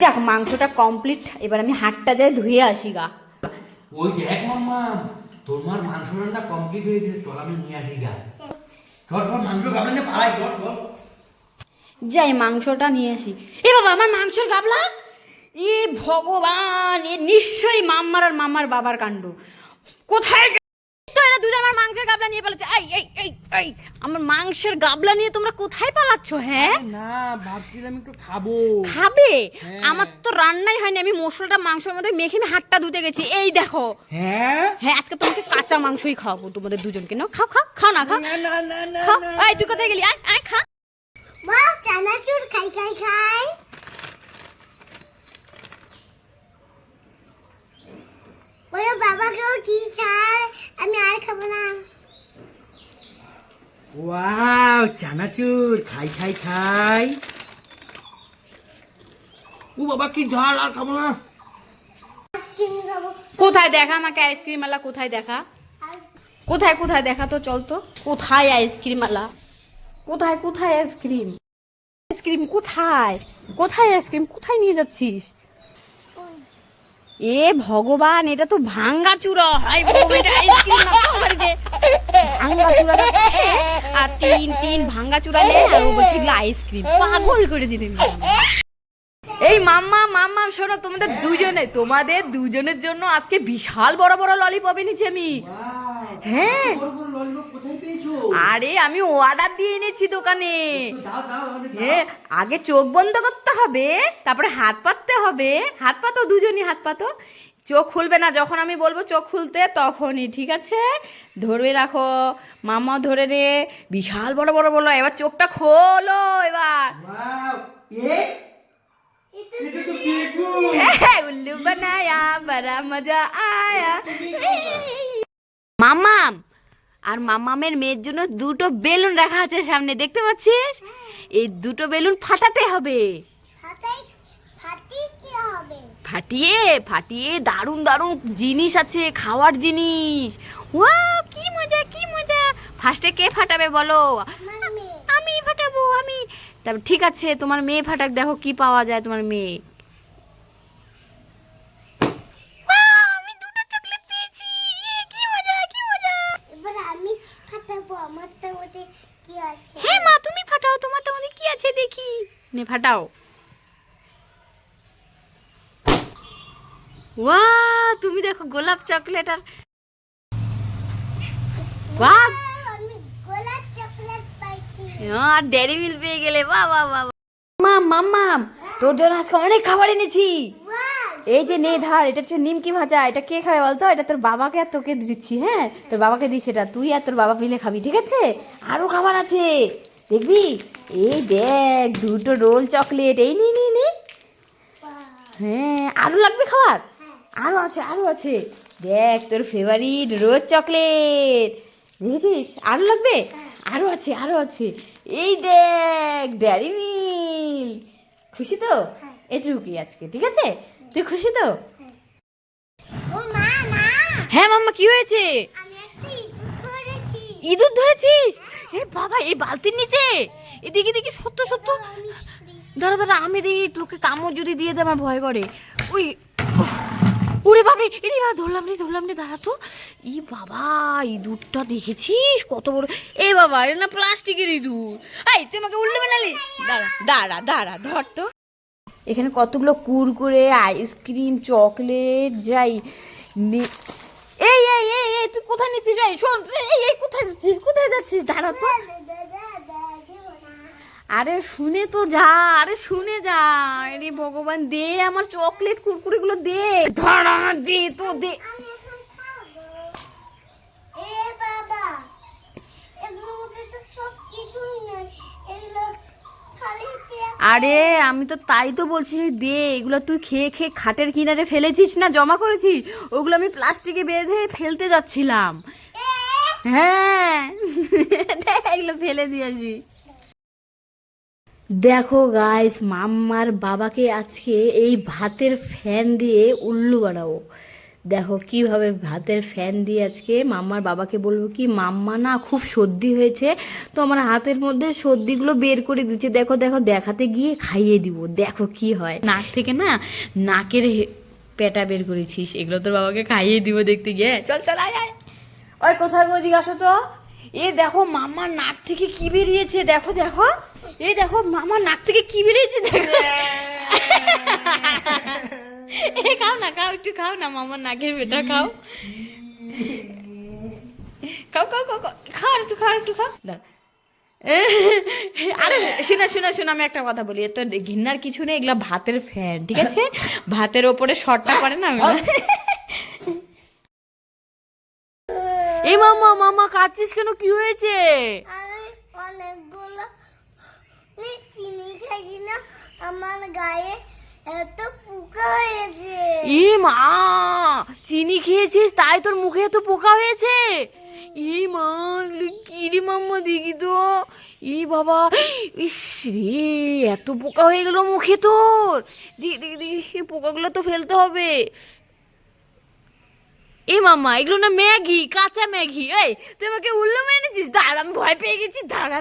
যাক মাংসটা কমপ্লিট, এবার আমি হাতটা যাই ধুয়ে আসি গা। ওই দেখ মাম্মা, তোমার মাংস রান্না কমপ্লিট হয়ে গেছে, চল আমি নিয়ে আসি গা। চল চল মাংস গাবলা নিয়ে পালাই, চল চল। যাই মাংসটা নিয়ে আসি। এ বাবা, আমার মাংসের গাবলা! এ ভগবান, এ নিশ্চয়ই মাম্মার আর মামার বাবার কাণ্ড। কোথায় তো এরা দুজন আমার মাংসের গাবলা নিয়ে পালাচ্ছে। এই এই এই এই আমার মাংসের গাবলা নিয়ে তোমরা কোথায় পালাচ্ছ? হ্যাঁ না, ভাবছিলাম একটু খাবো। খাবে? হ্যাঁ। আমার তো রান্নাই হয়নি, আমি মশলাটা মাংসের মধ্যে মেখে আমি হাতটা ধুতে গেছি। এই দেখো। হ্যাঁ হ্যাঁ, আজকে তোমাকে কাঁচা মাংসই খাওয়াবো তোমাদের দুজনকে। নাও, খাও খাও খাও না, খাও না না না না খাও। না। এই তুই কোথায় গেলি? আয় আয় খা। মা চানাচুর খাই খাই খাই। ওরে বাবাকেও কি চাই, আমি আর খাবো না। ওয়াও, চানাচুর খাই খাই খাই। ও বাবা কি ঝাল, আর খাবো না। আইসক্রিম খাবো। কোথায় দেখা আমাকে আইসক্রিম আলা? কোথায় দেখা? কোথায় কোথায় দেখা তো, চল তো। কোথায় আইসক্রিম আলা? কোথায় কোথায় আইসক্রিম? আইসক্রিম কোথায়? কোথায় আইসক্রিম? কোথায় নিয়ে যাচ্ছিস? এ ভগবান, এটা তো ভাঙ্গা চূড়া। হাই বাবা, এটা আইসক্রিম না তো বাড়িতে। ভাঙ্গা চূড়া আর তিন ভাঙ্গা চূড়া নেই, আর ও বলছিল আইসক্রিম। পাগল করে দিলে। এই মাম্মা মাম্মা শোনো, তোমাদের দুজনের জন্য আজকে বিশাল বড় বড় ললিপপ এনেছি আমি। হ্যাঁ, কোথায় পেয়েছো? আরে আমি অর্ডার দিয়ে এনেছি দোকানে। দাও দাও আমাদের এ আগে চোখ বন্ধ করতে হবে, তারপরে হাত পাততে হবে। হাত পাতো, দুজনই হাত পাতো। চোখ খুলবে না, যখন আমি বলবো চোখ খুলতে তখনই, ঠিক আছে? ধরে রাখো, মামা ধরে রে। বিশাল বড় বড় বলো, এবার চোখটা খোলো এবার। ওয়াও, এটা তো বেগুন। উল্লু বানায়া বড়া মজা আয়া। মামাম আর মামামের মেয়ের জন্য দুটো বেলুন রাখা আছে সামনে, দেখতে পাচ্ছিস? এই দুটো বেলুন ফাটাতে হবে। ফাটি কি হবে? ফাটিয়ে ফাটিয়ে দারুণ দারুণ জিনিস আছে, খাওয়ার জিনিস। ওয়াও, কি মজা কি মজা! ফার্স্টে কে ফাটাবে বলো? আমার মেয়ে। আমি ফাটাবো, আমি। তারপর ঠিক আছে, তোমার মেয়ে ফাটাক, দেখো কি পাওয়া যায় তোমার মেয়ে। ওয়াও, আমি দুটো চকলেট পেয়েছি। কি মজা কি মজা! এবার আমি ফাটাবো, আমারটার মধ্যে কি আছে? হ্যাঁ মা, তুমি ফাটাও, তোমারটার মধ্যে কি আছে দেখি। নে ফাটাও। ওয়াও, তুমি দেখো গোলাপ চকলেট আর ওয়াও, আমি গোলাপ চকলেট পাইছি। আর ডেয়ারি মিল্ক পেয়ে গেলে। বাহ বাহ বাহ। মাম্মাম, তোর জন্য আজকে অনেক খাবার এনেছি। ওয়াও, এই যে নে ধর, এটা হচ্ছে নিমকি ভাজা। এটা কে খাবে বলতো? এটা তোর বাবাকে আর তোকে দিচ্ছি। হ্যাঁ, তোর বাবাকে দিস, এটা তুই আর তোর বাবা মিলে খাবি, ঠিক আছে? আরো খাবার আছে, দেখবি। এই দেখ, দুটো রোল চকলেট। এই নে নে নে। হ্যাঁ, আরো লাগবে খাবার? আরো আছে আরো আছে। দেখ, তোর ফেভারিট রোজ চকলেট, দেখেছিস? আরো লাগবে? আরো আছে আরো আছে। এই দেখ, ডেয়ারি মিল্ক। খুশি তো? এটুকুই আজকে, ঠিক আছে? তুই খুশি তো? ও মা মা, হ্যাঁ মাম্মা, কি হয়েছে? আমি একটা ইঁদুর ধরেছি। ইঁদুর ধরেছিস? এ বাবা, এই বালতির নিচে? এদিকে দেখি, সত্য সত্য। দাঁড়া দাঁড়া, আমি দেখি, তোকে কামড় যদি দিয়ে দে, আমার ভয় করে। ওই উফ, ওরে বাবা, এরে বাবা, ধরলাম রে, দাঁড়া তো। ই বাবা, ইঁদুরটা দেখেছিস কত বড়! এ বাবা, এটা না প্লাস্টিকের ইঁদুর। এই তুই আমাকে উল্টে বানালি। দাঁড়া দাঁড়া দাঁড়া, ধর তো। এখানে কতগুলো কুরকুরে, আইসক্রিম, চকলেট, যাই। এই এই এই এই, তুই কোথায় নিচ্ছিস? যাই শোন, এই এই কোথায় যাচ্ছিস? কোথায় যাচ্ছিস? দাঁড়া তো। আরে শুনে তো যা, আরে শুনে যা। আরে ভগবান, দে আমার চকলেট কুরকুরে গুলো দে। ধর আমার, দে তো দে। আমি এখন খাবো। এ বাবা, এগুলোর মধ্যে তো সব কিছুই নেই, এগুলো খালি পেঁয়াজ। আরে আমি তো তাই তো বলছি, দে এগুলো। তুই খেয়ে খেয়ে খাটের কিনারে ফেলেছিস না, জমা করেছিস? ওগুলো আমি প্লাস্টিকে বেঁধে ফেলতে যাচ্ছিলাম। হ্যাঁ, এগুলো ফেলে দিয়ে আসি। দেখো গাইস, মাম্মার বাবাকে আজকে এই ভাতের ফ্যান দিয়ে উল্লু বানাবো। দেখো কিভাবে ভাতের ফ্যান দিয়ে আজকে মাম্মার বাবাকে বলবো কি মাম্মা না খুব সর্দি হয়েছে, তো আমার হাতের মধ্যে সর্দিগুলো বের করে দিচ্ছে, দেখো দেখো দেখাতে গিয়ে খাইয়ে দিব, দেখো কি হয়। নাক থেকে না নাকের পেটা বের করেছিস, এগুলো তোর বাবাকে খাইয়ে দিব দেখতে গিয়ে। চল চল আয় আয়। ওই কোথায় গো, এদিকে আসো তো। এ দেখো মামার নাক থেকে কি বেরিয়েছে, দেখো দেখো। এই দেখো মামার নাক থেকে কি বেরিয়েছে দেখো। এ খাও না, খাও একটু খাও না, মামার নাকের পেটা খাও। খাও খাও খাও খাও, খাও একটু খাও একটু খাও। আরে শোনা শোনা শোনা, আমি একটা কথা বলি, তো ঘৃণার কিছু নেই, এগুলা ভাতের ফ্যান, ঠিক আছে? ভাতের ওপরে শর্টটা পড়ে না ওগুলো। এই মামা মামা কাঁদছিস কেন, কি হয়েছে? আমি অনেকগুলো চিনি খাই না, আমার গায়ে এত পোকা হয়েছে। এ মা, চিনি খেয়েছিস তাই তোর মুখে এত পোকা হয়েছে? এ মা, এগুলো কি রে মাম্মা, দেখি তো। ই বাবা, ইস রে, এত পোকা হয়ে গেল মুখে তোর। দেখি দেখি দেখি, পোকাগুলো তো ফেলতে হবে। এ মাম্মা, এগুলো না ম্যাগি, কাঁচা ম্যাগি। এই তুই আমাকে উল্লু মেরেছিস, দাঁড়া আমি ভয় পেয়ে গেছি, দাঁড়া।